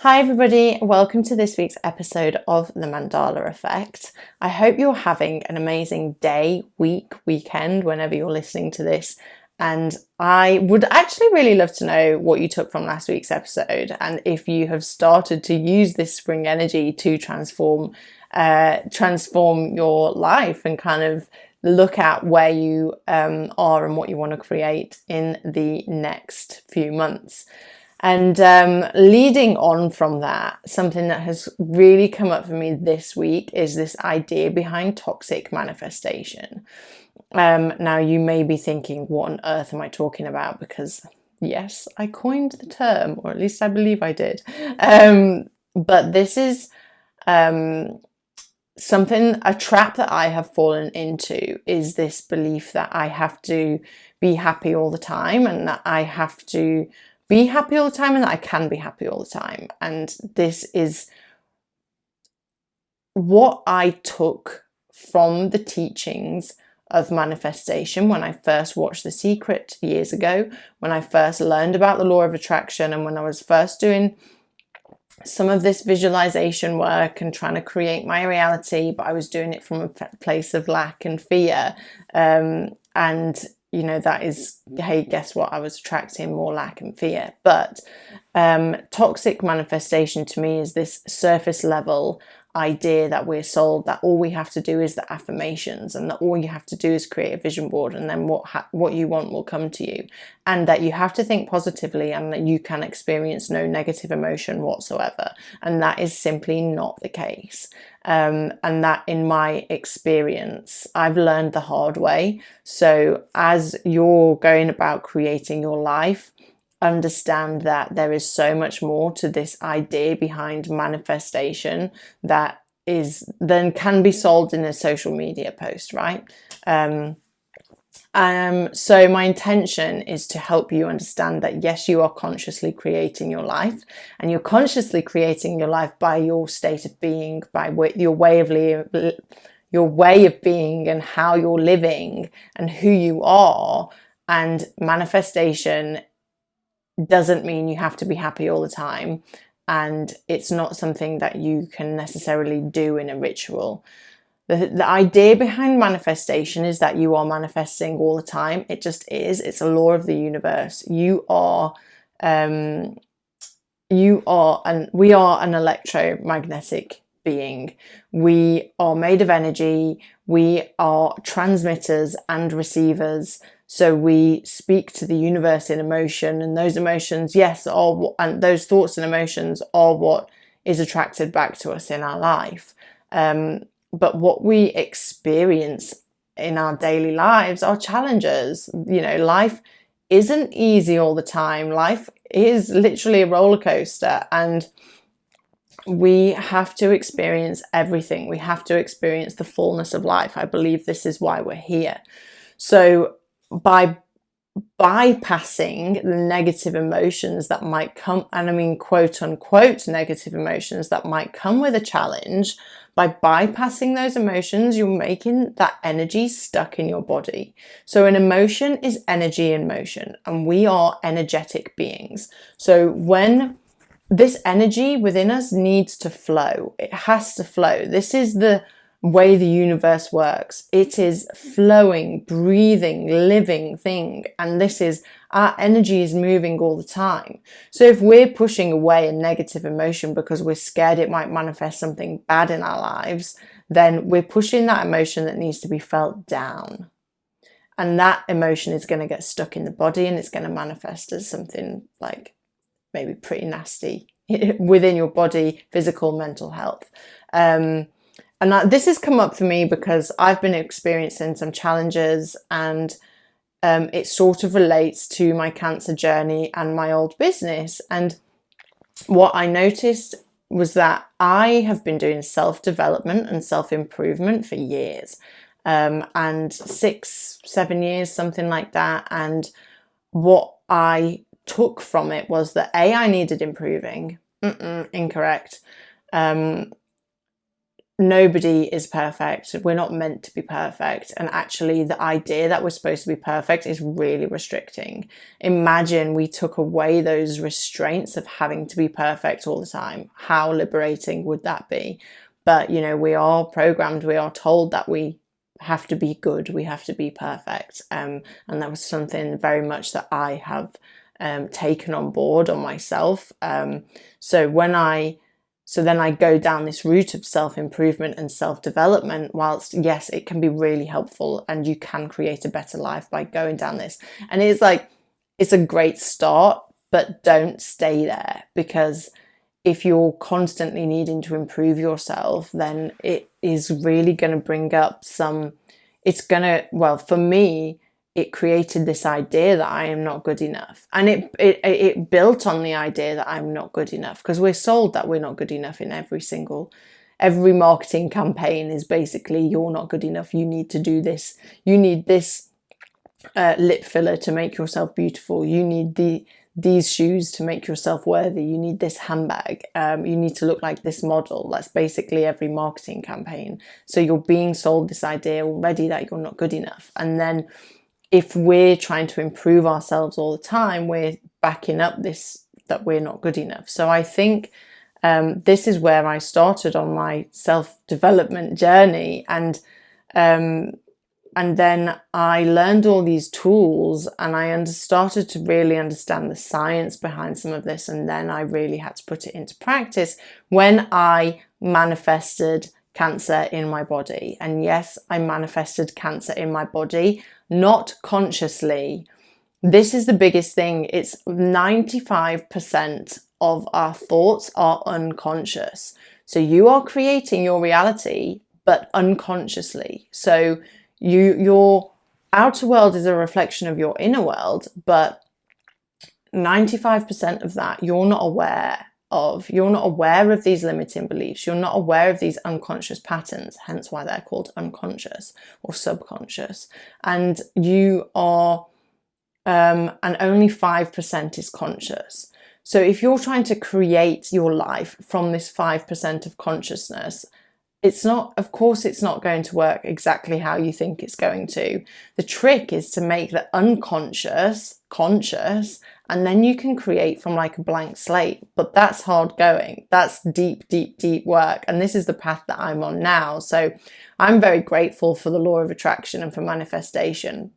Hi everybody, welcome to this week's episode of the Mandala Effect. I hope you're having an amazing day, week, weekend, whenever you're listening to this. And I would actually really love to know what you took from last week's episode and if you have started to use this spring energy to transform your life and kind of look at where you are and what you want to create in the next few months. And leading on from that, something that has really come up for me this week is this idea behind toxic manifestation. Now, you may be thinking, what on earth am I talking about? Because, yes, I coined the term, or at least I believe I did. But this is a trap that I have fallen into is this belief that I have to be happy all the time and that I have to be happy all the time and that I can be happy all the time. And this is what I took from the teachings of manifestation when I first watched The Secret years ago, when I first learned about the law of attraction, and when I was first doing some of this visualization work and trying to create my reality, but I was doing it from a place of lack and fear. And you know, that is, hey, guess what? I was attracting more lack and fear. But toxic manifestation to me is this surface level idea that we're sold that all we have to do is the affirmations and that all you have to do is create a vision board and then what you want will come to you, and that you have to think positively and that you can experience no negative emotion whatsoever. And that is simply not the case. And that, in my experience, I've learned the hard way. So as you're going about creating your life, understand that there is so much more to this idea behind manifestation that then can be solved in a social media post, right? So my intention is to help you understand that yes, you are consciously creating your life, and you're consciously creating your life by your state of being, by your way of being and how you're living and who you are. And manifestation doesn't mean you have to be happy all the time, and it's not something that you can necessarily do in a ritual. The idea behind manifestation is that you are manifesting all the time. It just is. It's a law of the universe. We are an electromagnetic being. We are made of energy. We are transmitters and receivers. So we speak to the universe in emotion, and those emotions, and those thoughts and emotions are what is attracted back to us in our life. But what we experience in our daily lives are challenges. You know, life isn't easy all the time. Life is literally a roller coaster, and we have to experience everything. We have to experience the fullness of life. I believe this is why we're here. So by bypassing the negative emotions that might come, and I mean quote unquote negative emotions that might come with a challenge, by bypassing those emotions, you're making that energy stuck in your body. So an emotion is energy in motion, and we are energetic beings. So when this energy within us needs to flow, it has to flow. This is the way the universe works. It is flowing, breathing, living thing. And our energy is moving all the time. So if we're pushing away a negative emotion because we're scared it might manifest something bad in our lives, then we're pushing that emotion that needs to be felt down. And that emotion is going to get stuck in the body, and it's going to manifest as something like maybe pretty nasty within your body, physical, mental health. And this has come up for me because I've been experiencing some challenges, and it sort of relates to my cancer journey and my old business. And what I noticed was that I have been doing self-development and self-improvement for years, and 6-7 years, something like that. And what I took from it was that I needed improving. Incorrect. nobody is perfect. We're not meant to be perfect. And actually the idea that we're supposed to be perfect is really restricting. Imagine we took away those restraints of having to be perfect all the time. How liberating would that be? But, you know, we are programmed, we are told that we have to be good, we have to be perfect. And that was something very much that I have taken on board on myself. So then I go down this route of self-improvement and self-development, whilst yes, it can be really helpful and you can create a better life by going down this. And it's like, it's a great start, but don't stay there, because if you're constantly needing to improve yourself, then it is really going to bring up well, for me, it created this idea that I am not good enough. And it built on the idea that I'm not good enough, because we're sold that we're not good enough in every marketing campaign is basically, you're not good enough. You need to do this. You need this lip filler to make yourself beautiful. You need these shoes to make yourself worthy. You need this handbag. You need to look like this model. That's basically every marketing campaign. So you're being sold this idea already that you're not good enough. And then if we're trying to improve ourselves all the time, we're backing up this, that we're not good enough. So I think this is where I started on my self-development journey. And then I learned all these tools, and I started to really understand the science behind some of this. And then I really had to put it into practice when I manifested cancer in my body. And yes, I manifested cancer in my body, not consciously. This is the biggest thing. It's 95% of our thoughts are unconscious. So you are creating your reality, but unconsciously. So your outer world is a reflection of your inner world, but 95% of that you're not aware of. You're not aware of these limiting beliefs. You're not aware of these unconscious patterns, hence why they're called unconscious or subconscious. And you are, and only 5% is conscious. So if you're trying to create your life from this 5% of consciousness, of course it's not going to work exactly how you think it's going to. The trick is to make the unconscious conscious, and then you can create from like a blank slate. But that's hard going. That's deep, deep, deep work. And this is the path that I'm on now. So I'm very grateful for the law of attraction and for manifestation,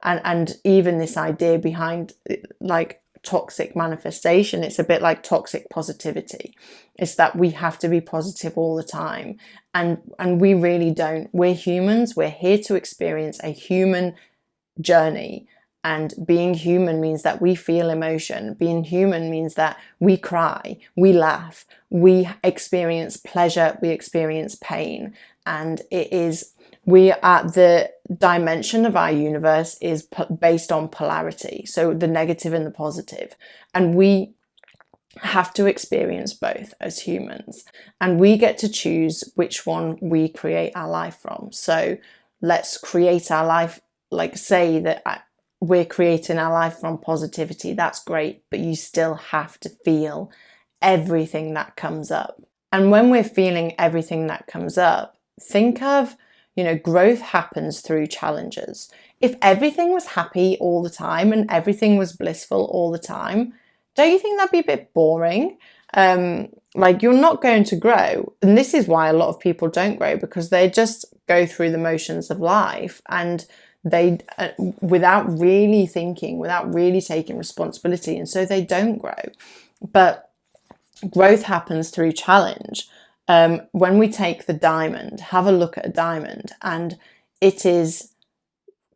and even this idea behind like toxic manifestation. It's a bit like toxic positivity. It's that we have to be positive all the time, and we really don't. We're humans. We're here to experience a human journey, and being human means that we feel emotion. Being human means that we cry, we laugh, we experience pleasure, we experience pain. And we are the dimension of our universe is based on polarity, so the negative and the positive, and we have to experience both as humans, and we get to choose which one we create our life from. So let's create our life, like say that we're creating our life from positivity. That's great, but you still have to feel everything that comes up. And when we're feeling everything that comes up, think of, growth happens through challenges. If everything was happy all the time and everything was blissful all the time, don't you think that'd be a bit boring? Like, you're not going to grow. And this is why a lot of people don't grow, because they just go through the motions of life, and they, without really thinking, without really taking responsibility. And so they don't grow. But growth happens through challenge. When we take the diamond, have a look at a diamond, and it is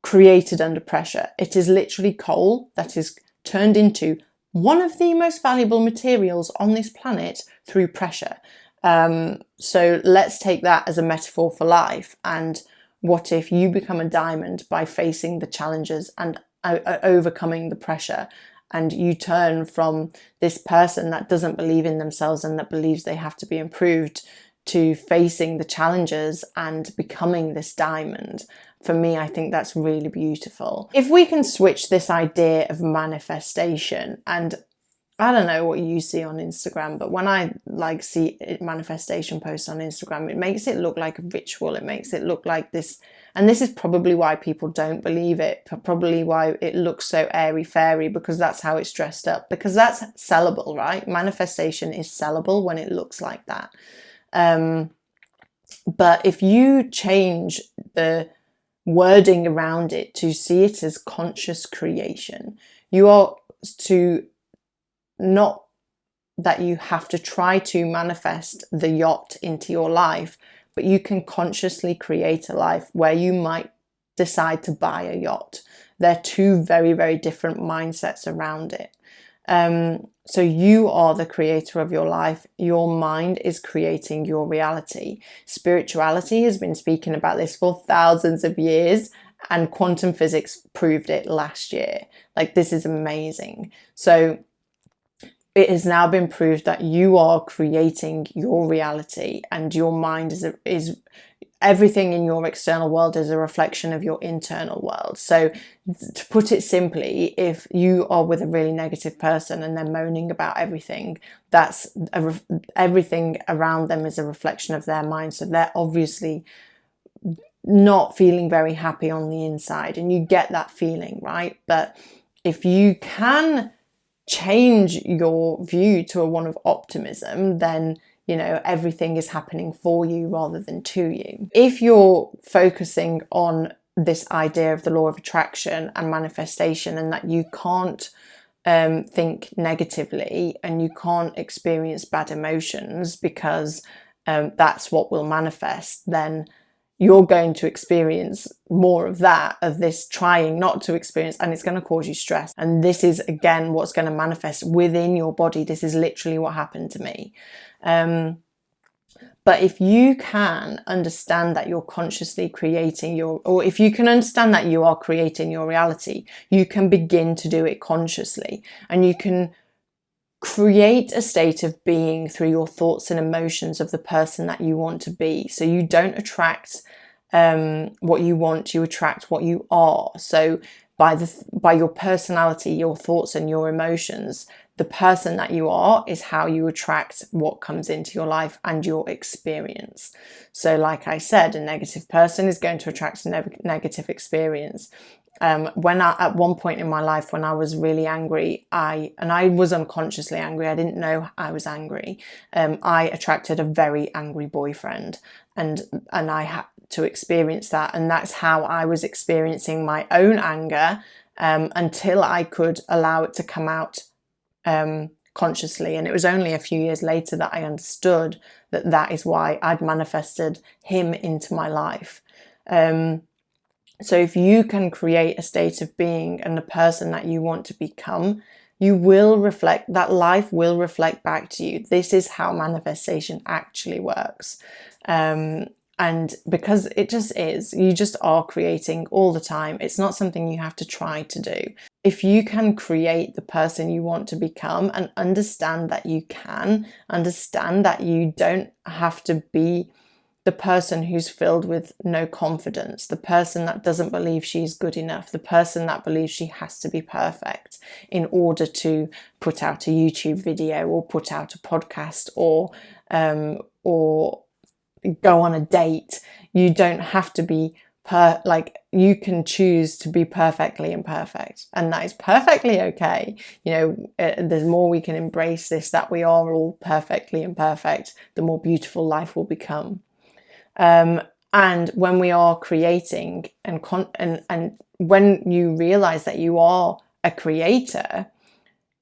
created under pressure. It is literally coal that is turned into one of the most valuable materials on this planet through pressure. So let's take that as a metaphor for life. And what if you become a diamond by facing the challenges and overcoming the pressure? And you turn from this person that doesn't believe in themselves and that believes they have to be improved to facing the challenges and becoming this diamond. For me, I think that's really beautiful. If we can switch this idea of manifestation, and I don't know what you see on Instagram, but when I like see manifestation posts on Instagram, it makes it look like a ritual. It makes it look like this, and this is probably why people don't believe it, probably why it looks so airy-fairy, because that's how it's dressed up, because that's sellable, right? Manifestation is sellable when it looks like that. But if you change the wording around it to see it as conscious creation, you are to not that you have to try to manifest the yacht into your life, but you can consciously create a life where you might decide to buy a yacht. They're two very, very different mindsets around it. So you are the creator of your life. Your mind is creating your reality. Spirituality has been speaking about this for thousands of years, and quantum physics proved it last year. Like, this is amazing. So it has now been proved that you are creating your reality, and your mind is everything in your external world is a reflection of your internal world. So to put it simply, if you are with a really negative person and they're moaning about everything, everything around them is a reflection of their mind. So they're obviously not feeling very happy on the inside, and you get that feeling, right? But if you can change your view to one of optimism, then everything is happening for you rather than to you. If you're focusing on this idea of the law of attraction and manifestation, and that you can't think negatively and you can't experience bad emotions because that's what will manifest, then you're going to experience more of that, of this trying not to experience, and it's going to cause you stress. And this is, again, what's going to manifest within your body. This is literally what happened to me. But if you can understand that you're consciously creating or if you can understand that you are creating your reality, you can begin to do it consciously, and you can create a state of being through your thoughts and emotions of the person that you want to be. So you don't attract what you want, you attract what you are. So by your personality, your thoughts and your emotions, the person that you are is how you attract what comes into your life and your experience. So like I said, a negative person is going to attract a negative experience. At one point in my life, when I was really angry, I was unconsciously angry. I didn't know I was angry. I attracted a very angry boyfriend, and I had to experience that. And that's how I was experiencing my own anger, until I could allow it to come out consciously. And it was only a few years later that I understood that that is why I'd manifested him into my life. So if you can create a state of being and the person that you want to become, you will reflect, that life will reflect back to you. This is how manifestation actually works. And because it just is, you just are creating all the time. It's not something you have to try to do. If you can create the person you want to become and understand that you can, understand that you don't have to be the person who's filled with no confidence, the person that doesn't believe she's good enough, the person that believes she has to be perfect in order to put out a YouTube video or put out a podcast or go on a date. You don't have to be you can choose to be perfectly imperfect, and that is perfectly okay. The more we can embrace this, that we are all perfectly imperfect, the more beautiful life will become. And when we are creating and when you realize that you are a creator,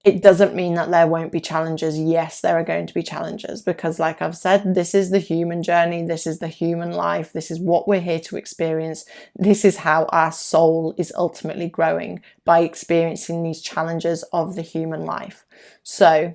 it doesn't mean that there won't be challenges. Yes, there are going to be challenges, because like I've said, this is the human journey. This is the human life. This is what we're here to experience. This is how our soul is ultimately growing, by experiencing these challenges of the human life. So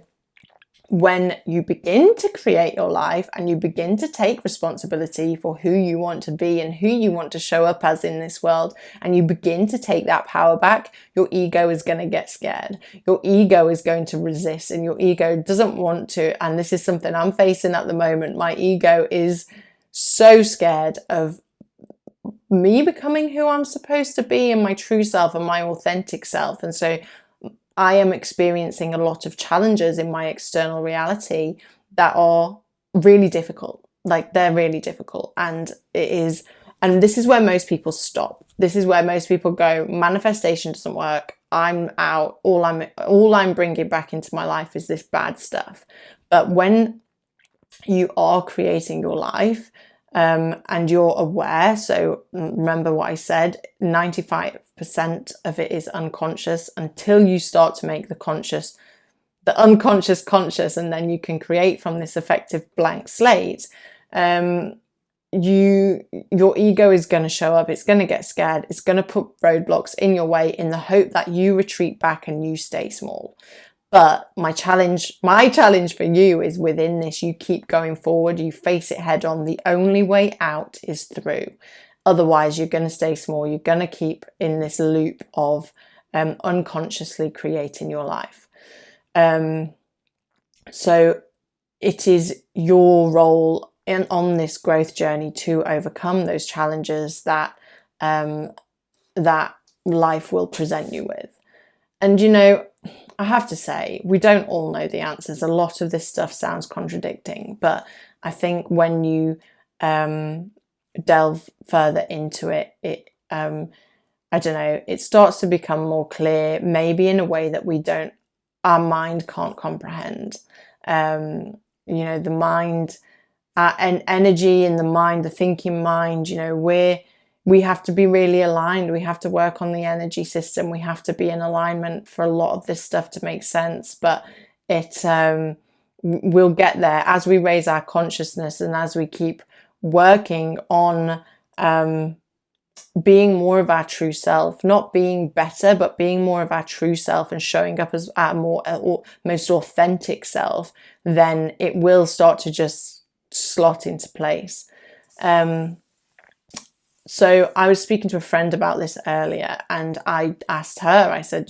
when you begin to create your life and you begin to take responsibility for who you want to be and who you want to show up as in this world, and you begin to take that power back, your ego is going to get scared. Your ego is going to resist, and your ego doesn't want to. And this is something I'm facing at the moment. My ego is so scared of me becoming who I'm supposed to be, and my true self and my authentic self. And so I am experiencing a lot of challenges in my external reality that are really difficult. Like, they're really difficult. And this is where most people stop. This is where most people go, manifestation doesn't work. I'm out. All I'm bringing back into my life is this bad stuff. But when you are creating your life, and you're aware, so remember what I said, 95% of it is unconscious, until you start to make the unconscious conscious, and then you can create from this effective blank slate. Your ego is going to show up, it's going to get scared, it's going to put roadblocks in your way in the hope that you retreat back and you stay small. But my challenge for you is, within this, you keep going forward, you face it head on. The only way out is through. Otherwise, you're going to stay small. You're going to keep in this loop of unconsciously creating your life. So it is your role on this growth journey to overcome those challenges that that life will present you with. And I have to say, we don't all know the answers. A lot of this stuff sounds contradicting, but I think when you delve further into it, I don't know, it starts to become more clear, maybe in a way that our mind can't comprehend. The mind, and energy in the mind, the thinking mind, we have to be really aligned. We have to work on the energy system. We have to be in alignment for a lot of this stuff to make sense. But we'll get there as we raise our consciousness, and as we keep working on being more of our true self, not being better, but being more of our true self and showing up as our most authentic self. Then it will start to just slot into place. So I was speaking to a friend about this earlier, and I asked her, I said,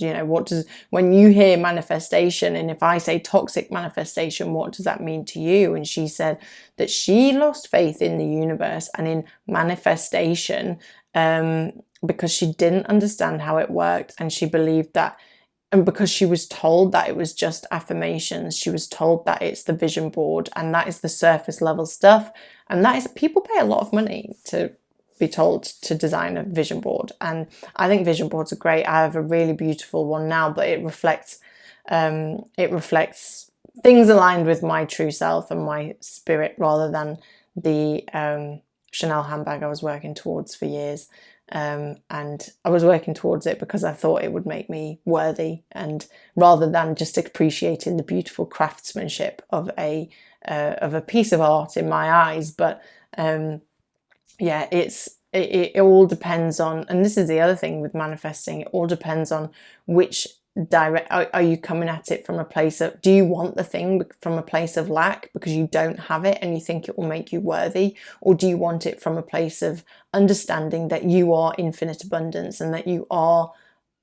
when you hear manifestation, and if I say toxic manifestation, what does that mean to you? And she said that she lost faith in the universe and in manifestation because she didn't understand how it worked. And she believed that, and because she was told that it was just affirmations, she was told that it's the vision board, and that is the surface level stuff. And that is, people pay a lot of money to be told to design a vision board, and I think vision boards are great. I have a really beautiful one now, but it reflects things aligned with my true self and my spirit, rather than the Chanel handbag I was working towards for years. And I was working towards it because I thought it would make me worthy, and rather than just appreciating the beautiful craftsmanship of a piece of art in my eyes. But yeah, it all depends on, and this is the other thing with manifesting, it all depends on which are you coming at it from a place of, do you want the thing from a place of lack because you don't have it and you think it will make you worthy, or do you want it from a place of understanding that you are infinite abundance, and that you are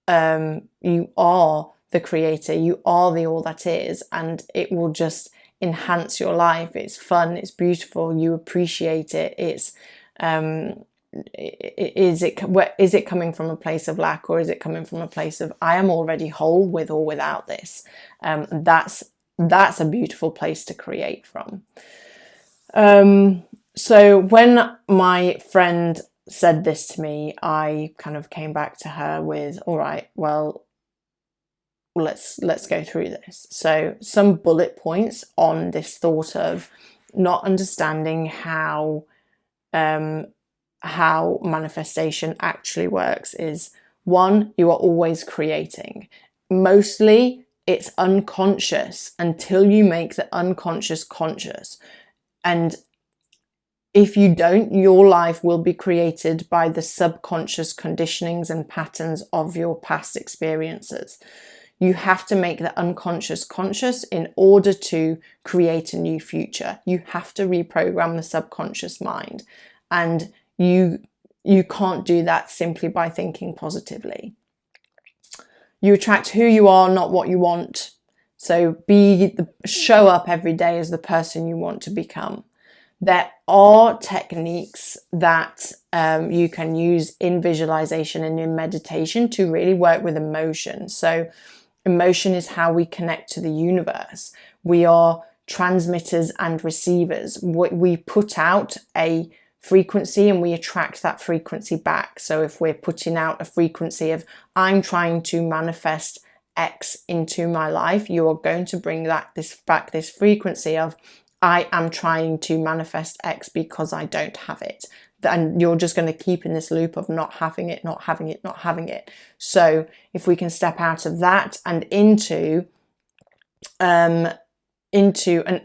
the creator, you are the all that is, and it will just enhance your life. It's fun, it's beautiful, you appreciate it. Is it coming from a place of lack, or is it coming from a place of, I am already whole with or without this? That's a beautiful place to create from. So when my friend said this to me, I kind of came back to her with, all right, well, let's go through this. So some bullet points on this thought of not understanding how manifestation actually works is, one, you are always creating. Mostly it's unconscious until you make the unconscious conscious. And if you don't, your life will be created by the subconscious conditionings and patterns of your past experiences. You have to make the unconscious conscious in order to create a new future. You have to reprogram the subconscious mind. And you can't do that simply by thinking positively. You attract who you are, not what you want. So show up every day as the person you want to become. There are techniques that you can use in visualization and in meditation to really work with emotion. So Emotion is how we connect to the universe. We are transmitters and receivers. We put out a frequency and we attract that frequency back. So if we're putting out a frequency of, I'm trying to manifest X into my life, you are going to bring this frequency of, I am trying to manifest X because I don't have it. And you're just going to keep in this loop of not having it, not having it, not having it. So if we can step out of that and into an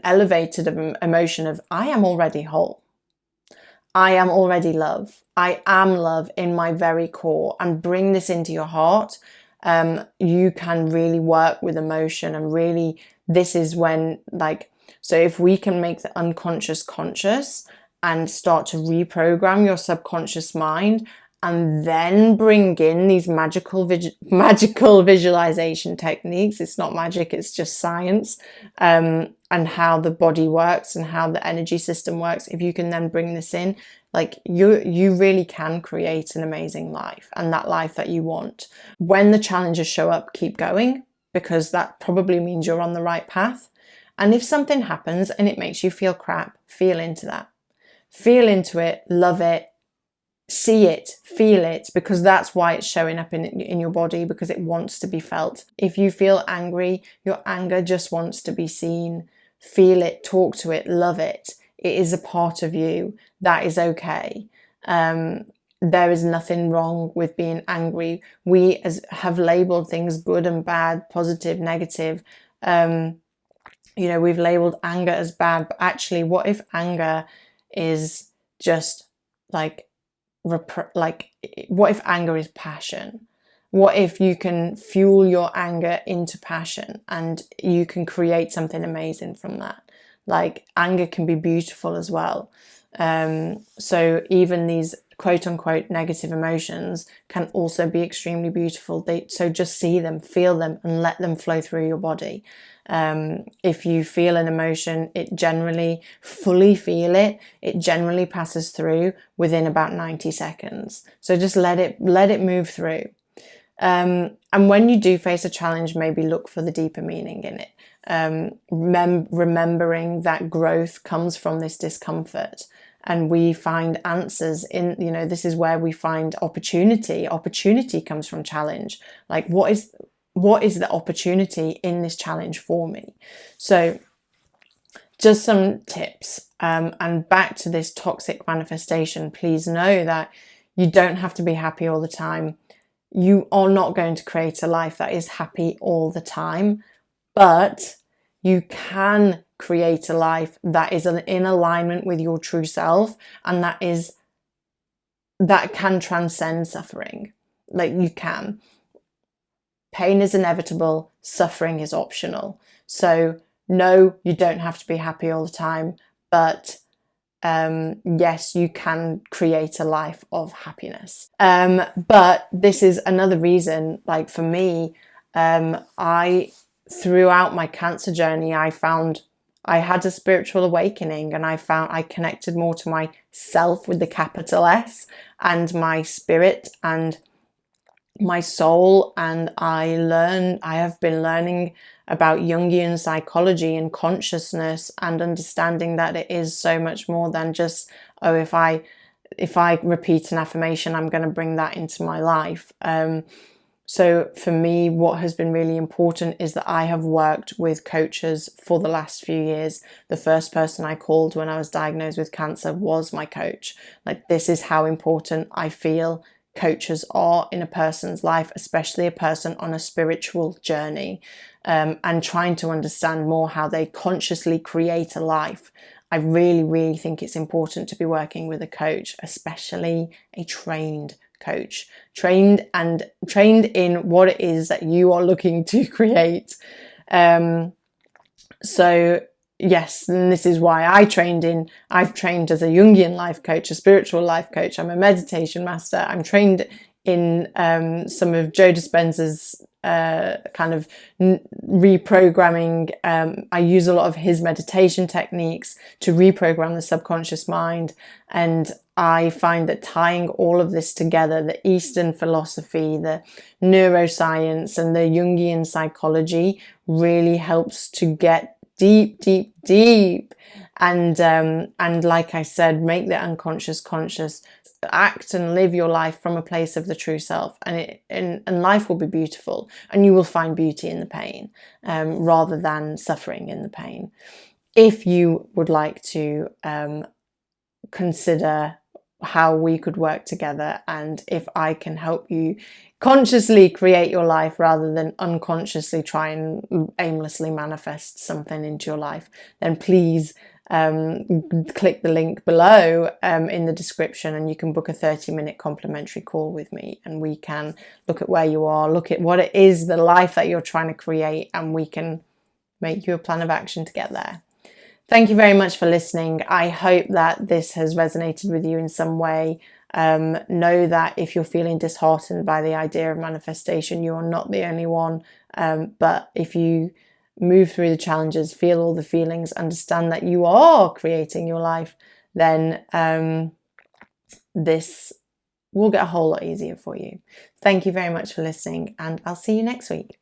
elevated emotion of, I am already whole. I am already love. I am love in my very core, and bring this into your heart. You can really work with emotion, and really, this is when, like, so if we can make the unconscious conscious and start to reprogram your subconscious mind, and then bring in these magical visualization techniques. It's not magic, it's just science, and how the body works and how the energy system works. If you can then bring this in, like, you really can create an amazing life, and that life that you want. When the challenges show up, keep going, because that probably means you're on the right path. And if something happens and it makes you feel crap, feel into that. Feel into it, love it, see it, feel it, because that's why it's showing up in your body, because it wants to be felt. If you feel angry, your anger just wants to be seen. Feel it, talk to it, love it. It is a part of you. That is okay. There is nothing wrong with being angry. We have labeled things good and bad, positive, negative. We've labeled anger as bad, but actually, what if anger is just like, what if anger is passion? What if you can fuel your anger into passion, and you can create something amazing from that? Like, anger can be beautiful as well. So even these quote unquote negative emotions can also be extremely beautiful. So just see them, feel them, and let them flow through your body. If you feel an emotion, it generally, fully feel it, it generally passes through within about 90 seconds. So just let it move through. And when you do face a challenge, maybe look for the deeper meaning in it. Remembering that growth comes from this discomfort, and we find answers in, this is where we find opportunity. Opportunity comes from challenge. Like, what is the opportunity in this challenge for me? So just some tips, and back to this toxic manifestation. Please know that you don't have to be happy all the time. You are not going to create a life that is happy all the time, but you can create a life that is in alignment with your true self, and that can transcend suffering. Like, you can. Pain is inevitable, suffering is optional. So no, you don't have to be happy all the time, but yes, you can create a life of happiness. But this is another reason, like for me, throughout my cancer journey, I found I had a spiritual awakening, and I found I connected more to myself with the capital S, and my spirit and my soul. And I have been learning about Jungian psychology and consciousness, and understanding that it is so much more than just, oh, if I repeat an affirmation, I'm going to bring that into my life. So for me, what has been really important is that I have worked with coaches for the last few years. The first person I called when I was diagnosed with cancer was my coach. Like, this is how important I feel coaches are in a person's life, especially a person on a spiritual journey, and trying to understand more how they consciously create a life. I really, really think it's important to be working with a coach, especially a trained coach, trained in what it is that you are looking to create. So yes, and this is why I've trained as a Jungian life coach, a spiritual life coach. I'm a meditation master. I'm trained in some of Joe Dispenza's kind of reprogramming. I use a lot of his meditation techniques to reprogram the subconscious mind, and I find that tying all of this together, the Eastern philosophy, the neuroscience, and the Jungian psychology, really helps to get deep, deep, deep, and like I said, make the unconscious conscious. Act and live your life from a place of the true self, and life will be beautiful, and you will find beauty in the pain, rather than suffering in the pain. If you would like to consider how we could work together, and if I can help you consciously create your life rather than unconsciously try and aimlessly manifest something into your life, then please click the link below in the description, and you can book a 30-minute complimentary call with me, and we can look at where you are, look at what it is, the life that you're trying to create, and we can make you a plan of action to get there. Thank you very much for listening. I hope that this has resonated with you in some way. Know that if you're feeling disheartened by the idea of manifestation, you are not the only one. But if you move through the challenges, feel all the feelings, understand that you are creating your life, then this will get a whole lot easier for you. Thank you very much for listening, and I'll see you next week.